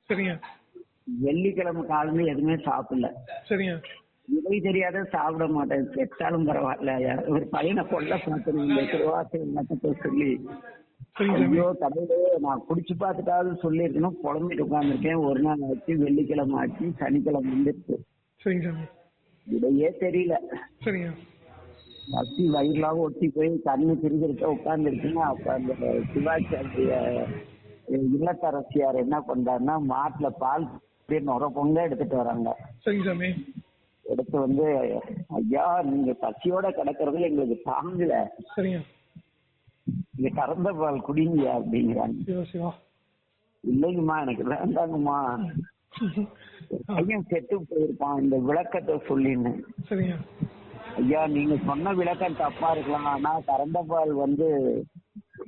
சரிங்க. வெள்ளிக்கிழமை காலையில எதுவுமே சாப்பிடல. சரிங்க. விலை தெரியாத சாப்பிட மாட்டேன், செத்தாலும் பரவாயில்ல. ஒரு பையனை கொல்ல பார்த்தேன் இந்த திருவாசை நட்டத்தை சொல்லி. சரிங்க சாமி. ஐயோ கடவுளே, நான் குடிச்சு பார்த்துட்டாவது சொல்லியிருக்கணும், புலம்பிட்டு உட்காந்துருக்கேன். ஒரு நாள் ஆச்சு, வெள்ளிக்கிழமை ஆச்சு, சனிக்கிழமை வந்துருச்சு. சரிங்க சாமி. இதையே தெரியல. சரிங்க. பசி வயிறுலாம் ஒட்டி போய் கண்ணு திருகிருக்க உட்காந்துருக்குங்க. அப்ப அந்த சிவாச்சாரிய இல்லத்தரசியார் என்ன பண்றாருன்னா, மாட்டுல பால் நுர பொங்க எடுத்துட்டு வராங்க. சரிங்க சாமி. எடுத்து வந்து, ஐயா நீங்க பசியோட கிடக்கிறது எங்களுக்கு தாங்கல, சரிங்க. இங்க கறந்த பால் குடிங்க அப்படிங்கிறாங்க. சிவா சிவா. இல்லைங்கம்மா எனக்கு வேண்டாங்கம்மா, பையன் செத்து போயிருப்பான், இந்த விளக்கத்தை சொல்லின்னு. சரிங்க. ஐயா நீங்க சொன்ன விளக்கம் தப்பா இருக்கலாம், ஆனா கறந்த பால் வந்து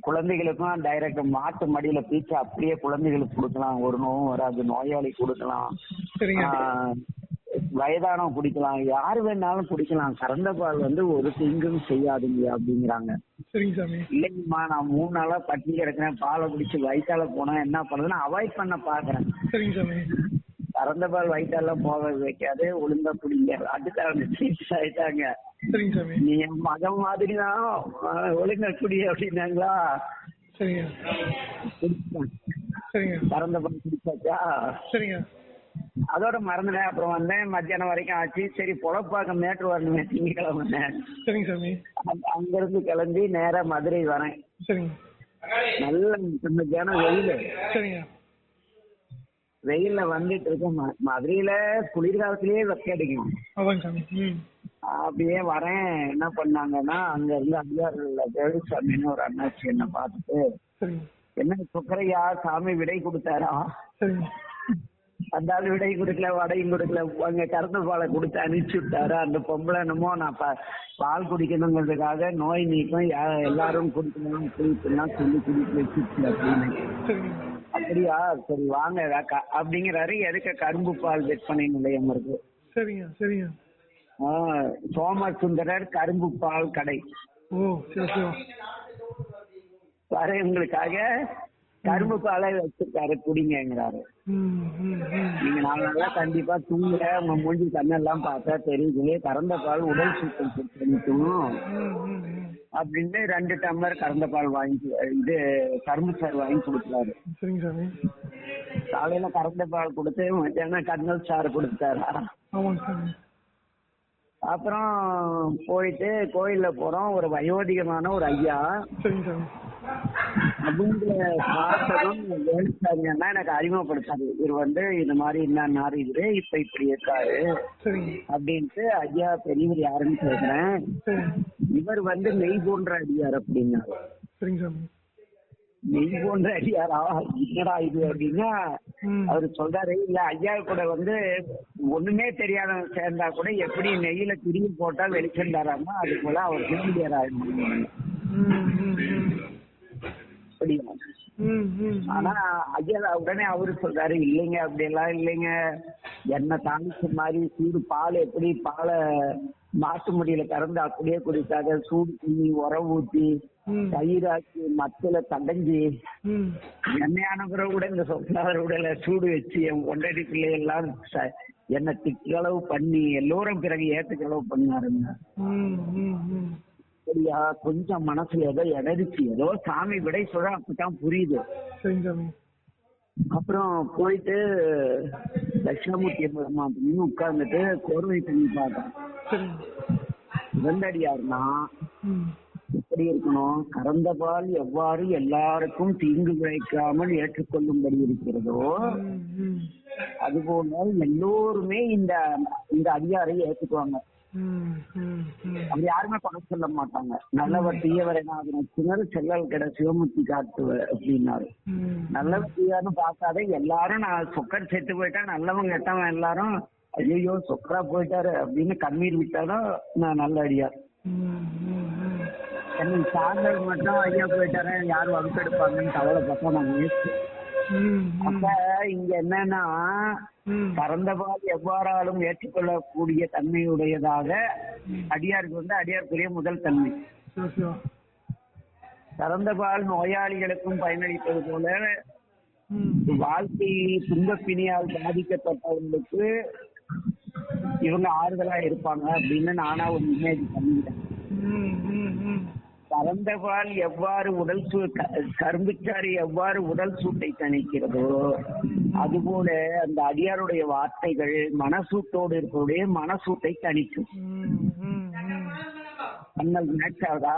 குழந்தைகளுக்கும் டைரக்ட் மாட்டு மடியில பீச்சு அப்படியே குழந்தைகளுக்கு கொடுக்கலாம், ஒரு நோவும் வராது. நோயாளி கொடுக்கலாம், சரிங்க. வயதானவங்க குடிக்கலாம், யாரு வேணாலும் குடிக்கலாம். கறந்த பால் வந்து ஒரு தீங்கும் செய்யாதுங்க அப்படிங்கிறாங்க. சரிங்க சாமி. இல்லைங்கம்மா நான் 3 நாளா பட்டி கிடக்கிறேன், பாலை குடிச்சு வயிற்றால போனா என்ன பண்ணுறதுன்னு அவாய்ட் பண்ண பாக்குறேன். சரிங்க சாமி. கறந்த பால் வயிற்றால போக வைக்காது, ஒழுங்கா குடிங்க. அதுக்கு அவங்க சீட்ஸ் ஆயிட்டாங்க. சரிங்க சாமி. நீ என் மகன் மாதிரி தான், ஒழுங்கா குடி அப்படின்னாங்களா. சரிங்க. சரிங்க. கறந்த பால் குடிச்சாச்சா. சரிங்க. அதோட மறந்துட்டேன். அப்புறம் வந்தேன், மத்தியானம் வரைக்கும் ஆச்சு. சரி பொழப்பாக்கம் மேட்ரு வரணுமே, திங்கக்கிழமை. சரிங்க சாமி. அங்க இருந்து கிளம்பி நேரா மதுரை வரேன். சரிங்க. நல்ல மத்தியான வெயில். சரிங்க. வெயில்ல வந்துட்டு இருக்கேன். மதுரையில குளிர்காலத்திலேயே வெக்க அடிக்கும். அதாங்க சாமி. அப்படியே வரேன். என்ன பண்ணாங்கன்னா, அங்க இருந்து அதிகாரிகள் தேவசாமின்னு ஒரு அண்ணாச்சி என்ன பார்த்துட்டு, சரிங்க. என்ன சுக்கரையா சாமி விடை கொடுத்தாரா. சரிங்க. அந்த ஆள் விடை கொடுக்கல, வடையும் கொடுக்கல, அங்க கறந்த பாலை கொடுத்து அனுப்பிச்சு விட்டாரு. அந்த பொம்பளை என்னமோ நான் பால் குடிக்கணுங்கிறதுக்காக நோய் நீக்கம் எல்லாரும் குடிக்கணும் குடிக்கலாம் சொல்லி குடிக்க வச்சுட்டு அப்படின்னு. அப்படியா, சரி வாங்க அப்படிங்கிறாரு. எதுக்கு கரும்பு பால் விற்பனை நிலையம் இருக்கு. சரிங்க. சரிங்க. சோமசுந்தரர் கரும்பு பால் கடை. ஓ சரி சரி. வர உங்களுக்காக கரும்பு பாலை வச்சிருக்காரு, குடிங்கிறாரு. நீங்க 4 நாளா கண்டிப்பா தூங்குற, உங்க மூஞ்சி கண்ணெல்லாம் பார்த்தா தெரியுது, கறந்த பால் உடல் சுத்தம் நிற்கணும் அப்படின்னு 2 டம்ளர் கறந்த பால் வாங்கி இது கரும்பு சாறு வாங்கி கொடுக்குறாரு. காலையில கறந்த பால் கொடுத்து மத்தியானம் கண்ணல் சாறு கொடுத்தாரா. அப்புறம் போயிட்டு கோயில்ல போறோம். ஒரு வயோதிகமான ஒரு ஐயா அவங்க பார்த்ததும் வேலுசாமின்னா எனக்கு அறிமுகப்படுத்தாரு. இவர் வந்து இந்த மாதிரி என்ன இவரு இப்ப இப்படி இருக்காரு அப்படின்ட்டு. ஐயா பெரியவர் யாருன்னு கேக்குறேன். இவர் வந்து நெய் போன்ற அடியார் அப்படின்னாரு. நெய் போன்ற அடியாரா, என்னடா இது அப்படின்னா அவரு சொல்றாரு, இல்ல ஐயா கூட வந்து ஒண்ணுமே தெரியாதவங்க சேர்ந்தா கூட எப்படி நெய்யில திரும்பி போட்டா வெளிச்சம் தராமோ அது போல அவர் திரும்பியாரா. ஆனா ஐயா உடனே அவரு சொல்றாரு, இல்லைங்க அப்படியெல்லாம் இல்லைங்க, எண்ணெய் தாமிச்ச மாதிரி சூடு பால் எப்படி பாலை மாட்டு முடியல கறந்து அப்படியே குடிக்காத, சூடு பண்ணி உரம் ஊத்தி தயிராக்கி மத்தில தடைஞ்சி எண்ணெயான பிறகு கூட இந்த சொல்லாத உடல சூடு வச்சு என் கொண்டாடி பிள்ளை எல்லாம் என்ன திக்களவு பண்ணி எல்லோரும் பிறகு ஏத்துக்களவு பண்ணாருங்க. சரியா, கொஞ்சம் மனசுல ஏதோ இடறிச்சு, ஏதோ சாமி விடை சொல்ற அப்பதான் புரியுது. அப்புறம் போயிட்டு தட்சிணாமூர்த்தி அப்படின்னு உட்கார்ந்துட்டு கோர்வை பண்ணி பார்த்தேன். வெந்தடியாருன்னா எப்படி இருக்கணும், கறந்த பால் எவ்வாறு எல்லாருக்கும் தீங்கு விளைக்காமல் ஏற்றுக்கொள்ளும்படி இருக்கிறதோ அதுபோல எல்லோருமே இந்த அதிகாரை ஏற்றுக்குவாங்க. அப்படி யாருமே பணம் சொல்ல மாட்டாங்க. நல்லவர் தீயவர் என்ன சின்ன செல்லல் கிட சிவமூர்த்தி காட்டு அப்படின்னாரு. நல்லவர் தீயான்னு பார்க்காத எல்லாரும் நான் சொக்கர் செத்து போயிட்டா நல்லவங்க கெட்டவன் எல்லாரும் ஐயோ சொக்கரா போயிட்டாரு அப்படின்னு கண்ணீர் விட்டாலும் நான் நல்ல அடியார். எனக்கு சாயந்தரம் மட்டும் ஐயா போயிட்டாரு யாரும் வகுப்பெடுப்பாங்கன்னு கவலை பார்த்தா நான் முயற்சி. அப்ப இங்க என்னன்னா, கறந்த பால் எவ்வாறாலும் ஏற்றுக்கொள்ளக்கூடிய தன்மையுடையதாக அடியாருக்கு வந்து அடியாருக்குரிய முதல் தன்மை. கறந்த பால் நோயாளிகளுக்கும் பயனளிப்பது போல ம். வாழ்க்கை துன்பப்பிணியால் பாதிக்கப்பட்டவங்களுக்கு இவங்க ஆறுதலா இருப்பாங்க அப்படின்னு நானா ஒரு இமேஜ் பண்ணிட்டேன். ம், ம், ம். கறந்தபால் எவ்வாறு கரும்புச்சாறு எவ்வாறு உடல் சூட்டை தணிக்கிறதோ அதுபோல அந்த அடியாருடைய வார்த்தைகள் மனசூட்டோடு இருக்கக்கூடிய மனசூட்டை தணிக்கும். ம், ம், ம். அண்ணல் மேட்ச் ஆகுதா?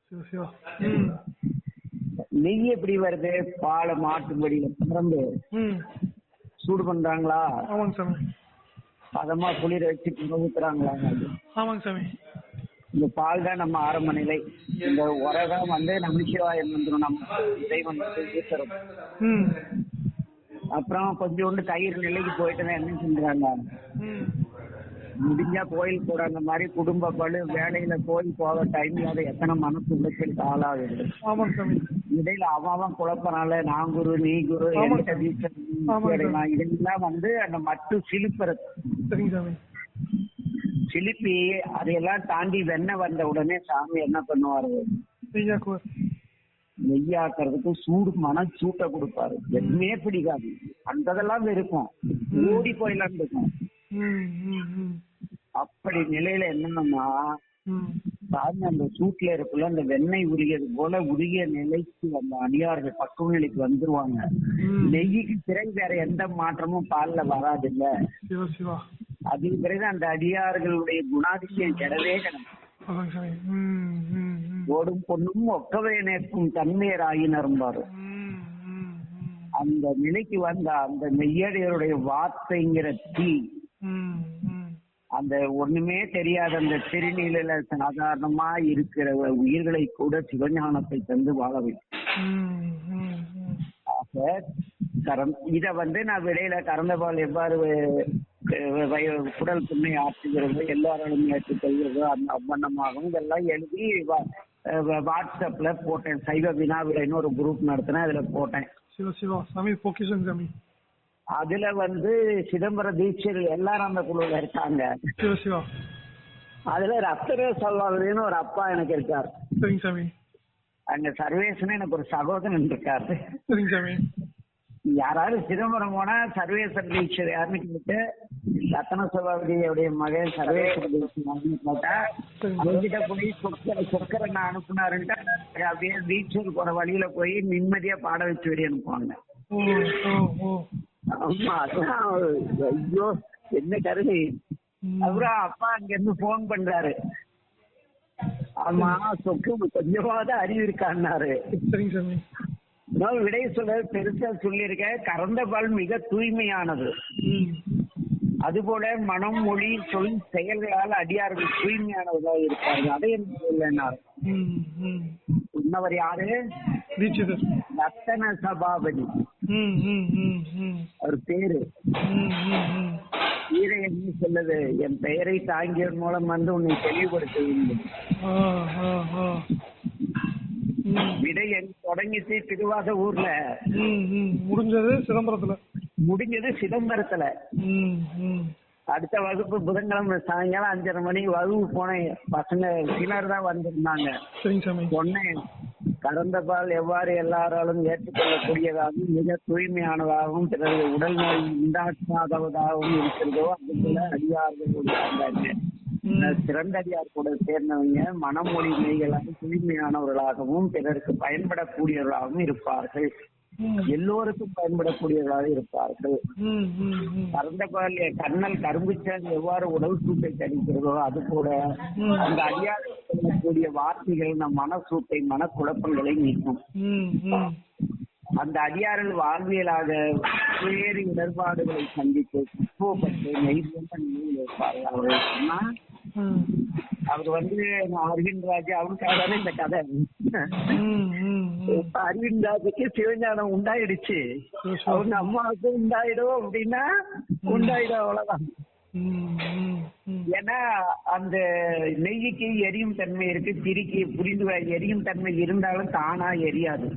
சிவா, சிவா. ம். நெய் எப்படி வருது? பாலை மாட்டுப்படியில திறந்து ம். சூடு பண்றாங்களா? ஆமாங்க சாமி. பதமா குளிர வச்சு ஊத்துறாங்களா? ஆமாங்க சாமி. இந்த பால் தான் நம்ம ஆரம்ப நிலை. இந்த உரகம் வந்து நமச்சிவாயம் வந்துடும், நம்ம இறைவன் வந்து ஊத்துறோம். ம். அப்புறம் கொஞ்சோண்டு தயிர் நிலைக்கு போயிட்டு தான் என்ன செஞ்சாங்க, ம். முடிஞ்சா கோயில் போறாங்க மாதிரி குடும்ப பழு வேலையில கோயில் போக டைம்ல அதை எத்தனை மனசு உளைச்சலுக்கு ஆளாகுது. ஆமாங்க சாமி. இடையில அவன் குழப்பனால நான் குரு நீ குரு ஆமாங்க. எந்த வீட்டுல இதெல்லாம் வந்து அந்த மட்டு சிலிப்புறது. சரிங்க சாமி. சிலிப்பி அதையெல்லாம் தாண்டி வெண்ணெய் வந்த உடனே சாமி என்ன பண்ணுவாரு? நெய்யாக்குவார். நெய்யாக்குறதுக்கு சூடு சூட்டை கொடுப்பாரு. எதுவுமே பிடிக்காது, அந்ததெல்லாம் வெறுக்கும், ஓடி போயிடலாம் இருக்கும். ம், ம், ம். அப்படி நிலையில என்னன்னா ம். சாமி அந்த சூட்ல இருக்குள்ள அந்த வெண்ணெய் உருகியது போல உருகிய நிலைக்கு அந்த அடியார்கள் பக்குவ நிலைக்கு வந்துருவாங்க. ம். நெய்யுக்கு பிறகு வேற எந்த மாற்றமும் பால்ல வராது இல்ல. சிவா, சிவா. அதுக்கு பிறகு அந்த அடியார்களுடைய குணாதிசயம் கிடவே கிடக்கும். ஆமாங்க சாமி. ம், ம், ம். ஓடும் பொண்ணும் ஒக்கவே நேர்க்கும் தன்மையர் ஆகினரும்பாரு. ம், ம், ம். அந்த நிலைக்கு வந்த அந்த மெய்யடியருடைய வார்த்தைங்கிற தீ, ம், ம். அந்த ஒண்ணுமே தெரியாத அந்த திருநீல சாதாரணமா இருக்கிற உயிர்களை கூட சிவஞானத்தை தந்து வாழ வைக்கும். ம், ம், ம். இத வந்து நான் விடையில கறந்தபால் எவ்வாறு குடல் புண்ணை ஆற்றுகிறது, எல்லாராலும் ஏற்றுக்கொள்கிறது, அந்த அவ்வண்ணமாகவும் இதெல்லாம் எழுதி வாட்ஸ்அப்ல போட்டேன். சைவ வினாவிலைன்னு ஒரு குரூப் நடத்தினேன், அதுல போட்டேன். சிவா, சிவா. சாமி பொக்கிஷன் சாமி. அதுல வந்து சிதம்பர தீட்சைகள் எல்லாரும் அந்த குழுல இருக்காங்க. சிவா, சிவா. அதுல ரத்தரே சொல்வாருன்னு ஒரு அப்பா எனக்கு இருக்காரு. சரிங்க சாமி. அங்க சர்வேசன் எனக்கு ஒரு சகோதரன் இருக்காரு. சரிங்க சாமி. யாராவது சிதம்பரம் போனா சர்வேஸ்வர தீட்சர் யாருன்னு கேட்டு ரத்தன சபாபதியுடைய மகன் சர்வேஸ்வர தீட்சர் கேட்டா அவங்கிட்ட போய் சொக்கரை நான் அனுப்புனாருன்ட்டு அப்படியே தீட்சர் போற வழியில போய் நிம்மதியா பாட வச்சு வெளியே அனுப்புவாங்க. ஆமா, அதான் ஐயோ என்ன கருணை. அப்புறம் அப்பா அங்க இருந்து போன் பண்றாரு, ஆமா சொக்கு கொஞ்சமாவது அறிவு இருக்கான்னாரு. சரிங்க சாமி. நான் விடை சொல்ல பெருசா சொல்லியிருக்கேன். கறந்த பால் மிக தூய்மையானது. அதுபோல மனம் மொழி சொல் செயல்களால் அடியார்கள் தூய்மையானவர்களாக இருப்பார்கள். அதை இல்லைன்னாரு. சொன்னவர் யாரு? ரத்தன சபாபதி அவர் பேரு. கீதை என்ன சொல்லுது? என் பெயரை தாங்கியதன் மூலம் வந்து உன்னை தெளிவுபடுத்த வேண்டும். விடை தொடங்கிச்சு திருவாச ஊர்ல, முடிஞ்சது சிதம்பரத்துல. அடுத்த வகுப்பு புதன்கிழமை சாயங்காலம் 5:30 மணிக்கு வகுப்பு போனேன். பசங்க சிலர் தான் வந்திருந்தாங்க. சொன்னேன், கறந்த பால் எவ்வாறு எல்லாராலும் ஏற்றுக்கொள்ளக்கூடியதாகவும் மிக தூய்மையானதாகவும் பிறகு உடல் நோய் உண்டாக்காதவதாகவும் இருக்கிறதோ அதுபோல அடியார்கள் சிறந்த அடியார் கூட சேர்ந்தவங்க மனமொழி மெய்களாக தூய்மையானவர்களாகவும் பிறருக்கு பயன்படக்கூடியவர்களாகவும் இருப்பார்கள். எல்லோருக்கும் பயன்படக்கூடியவர்களாக இருப்பார்கள். கறந்த பால் கண்ணல் கரும்புச்சால் எவ்வாறு உடல் சூட்டை தணிக்கிறதோ அது போல அந்த அடியார் சொல்லக்கூடிய வார்த்தைகள் நம் மனசூட்டை மனக்குழப்பங்களை நீக்கும். அந்த அடியார்கள் வாழ்வியலாக வேறு இடர்பாடுகளை சந்தித்து பக்குவப்பட்டு நெய்தோன்ற நிலையில் இருப்பார்கள். அவர்கள் சொன்னா அவர் வந்து அரவிந்த் ராஜ் அவருக்காக இந்த கதை. இப்ப அரவிந்த் ராஜுக்கு சிவஞானம் உண்டாயிடுச்சு, அவங்க அம்மாவுக்கும் உண்டாயிடும் அப்படின்னா உண்டாயிடும், அவ்வளவுதான். ஏன்னா அந்த நெய்யுக்கு எரியும் தன்மை இருக்கு, திரிக்கு புரிந்து எரியும் தன்மை இருந்தாலும் தானா எரியாது.